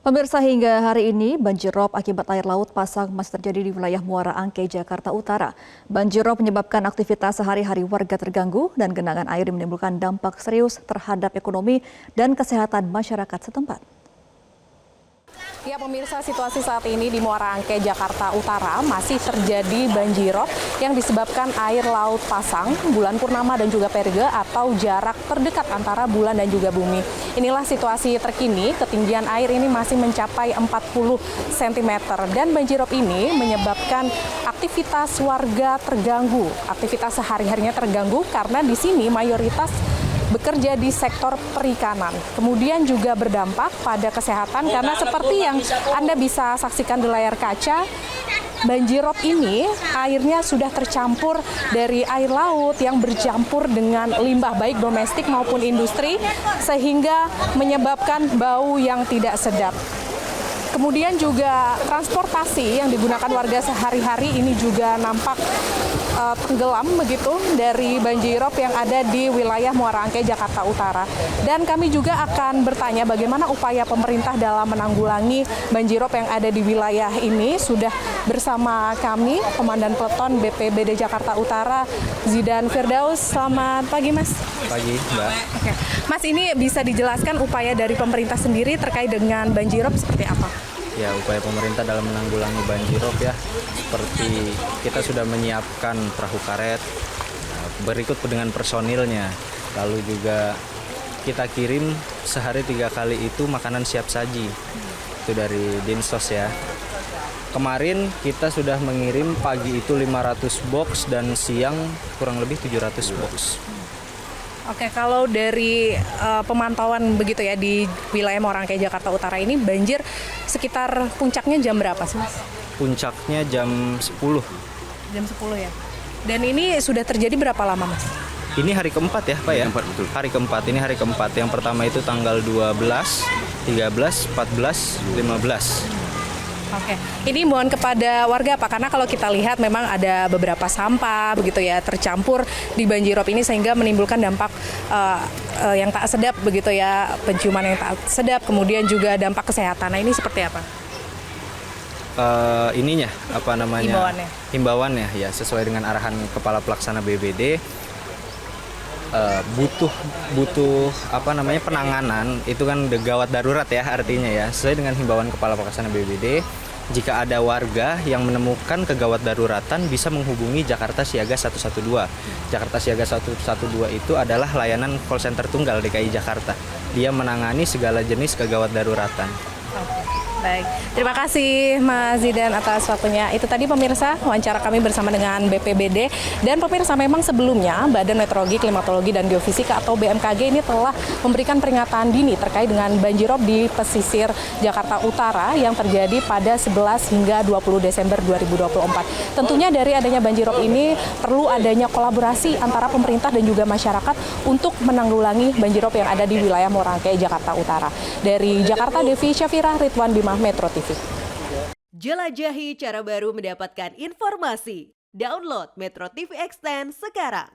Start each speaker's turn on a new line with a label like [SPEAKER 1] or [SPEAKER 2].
[SPEAKER 1] Pemirsa, hingga hari ini banjirop akibat air laut pasang masih terjadi di wilayah Muara Angke, Jakarta Utara. Banjirop menyebabkan aktivitas sehari-hari warga terganggu dan genangan air menimbulkan dampak serius terhadap ekonomi dan kesehatan masyarakat setempat.
[SPEAKER 2] Ya pemirsa, situasi saat ini di Muara Angke, Jakarta Utara masih terjadi banjirop yang disebabkan air laut pasang, bulan purnama dan juga perige atau jarak terdekat antara bulan dan juga bumi. Inilah situasi terkini, ketinggian air ini masih mencapai 40 cm dan banjirop ini menyebabkan aktivitas warga terganggu. Aktivitas sehari-harinya terganggu karena di sini mayoritas bekerja di sektor perikanan. Kemudian juga berdampak pada kesehatan karena seperti yang Anda bisa saksikan di layar kaca, banjirop ini airnya sudah tercampur dari air laut yang bercampur dengan limbah baik domestik maupun industri sehingga menyebabkan bau yang tidak sedap. Kemudian juga transportasi yang digunakan warga sehari-hari ini juga nampak tenggelam begitu dari banjirop yang ada di wilayah Muara Angke, Jakarta Utara. Dan kami juga akan bertanya bagaimana upaya pemerintah dalam menanggulangi banjirop yang ada di wilayah ini. Sudah bersama kami Komandan Peleton BPBD Jakarta Utara, Zidan Firdaus. Selamat pagi, Mas.
[SPEAKER 3] Pagi, Mbak.
[SPEAKER 2] Oke. Mas, ini bisa dijelaskan upaya dari pemerintah sendiri terkait dengan banjirop seperti apa?
[SPEAKER 3] Ya, upaya pemerintah dalam menanggulangi banjirop ya, seperti kita sudah menyiapkan perahu karet, berikut dengan personilnya, lalu juga kita kirim sehari 3 kali itu makanan siap saji, itu dari Dinsos ya. Kemarin kita sudah mengirim pagi itu 500 box dan siang kurang lebih 700 box.
[SPEAKER 2] Oke, kalau dari pemantauan begitu ya di wilayah Muara Angke, Jakarta Utara ini banjir sekitar puncaknya jam berapa sih, Mas?
[SPEAKER 3] Puncaknya jam 10.
[SPEAKER 2] Jam 10 ya. Dan ini sudah terjadi berapa lama, Mas?
[SPEAKER 3] Ini hari keempat ya, Pak ya?
[SPEAKER 4] Betul.
[SPEAKER 3] Hari keempat, ini hari keempat. Yang pertama itu tanggal 12, 13, 14, 15.
[SPEAKER 2] Oke, ini mohon kepada warga Pak, karena kalau kita lihat memang ada beberapa sampah begitu ya tercampur di banjirop ini sehingga menimbulkan dampak yang tak sedap begitu ya, penciuman yang tak sedap, kemudian juga dampak kesehatan. Nah, ini seperti apa?
[SPEAKER 3] Ininya apa namanya?
[SPEAKER 2] Himbauannya
[SPEAKER 3] ya sesuai dengan arahan Kepala Pelaksana BPBD. butuh apa namanya penanganan itu kan gawat darurat ya artinya ya, sesuai dengan himbauan Kepala Pelaksana BPBD. Jika ada warga yang menemukan kegawat daruratan bisa menghubungi Jakarta Siaga 112. Jakarta Siaga 112 itu adalah layanan call center tunggal DKI Jakarta. Dia menangani segala jenis kegawat daruratan.
[SPEAKER 2] Baik, terima kasih Mas Zidan atas waktunya. Itu tadi pemirsa wawancara kami bersama dengan BPBD. Dan pemirsa, memang sebelumnya Badan Meteorologi, Klimatologi, dan Geofisika atau BMKG ini telah memberikan peringatan dini terkait dengan banjirop di pesisir Jakarta Utara yang terjadi pada 11 hingga 20 Desember 2024. Tentunya dari adanya banjirop ini perlu adanya kolaborasi antara pemerintah dan juga masyarakat untuk menanggulangi banjirop yang ada di wilayah Muara Angke, Jakarta Utara. Dari Jakarta, Devi Syafira, Ridwan Bima, Metro TV.
[SPEAKER 5] Jelajahi cara baru mendapatkan informasi. Download Metro TV Extend sekarang.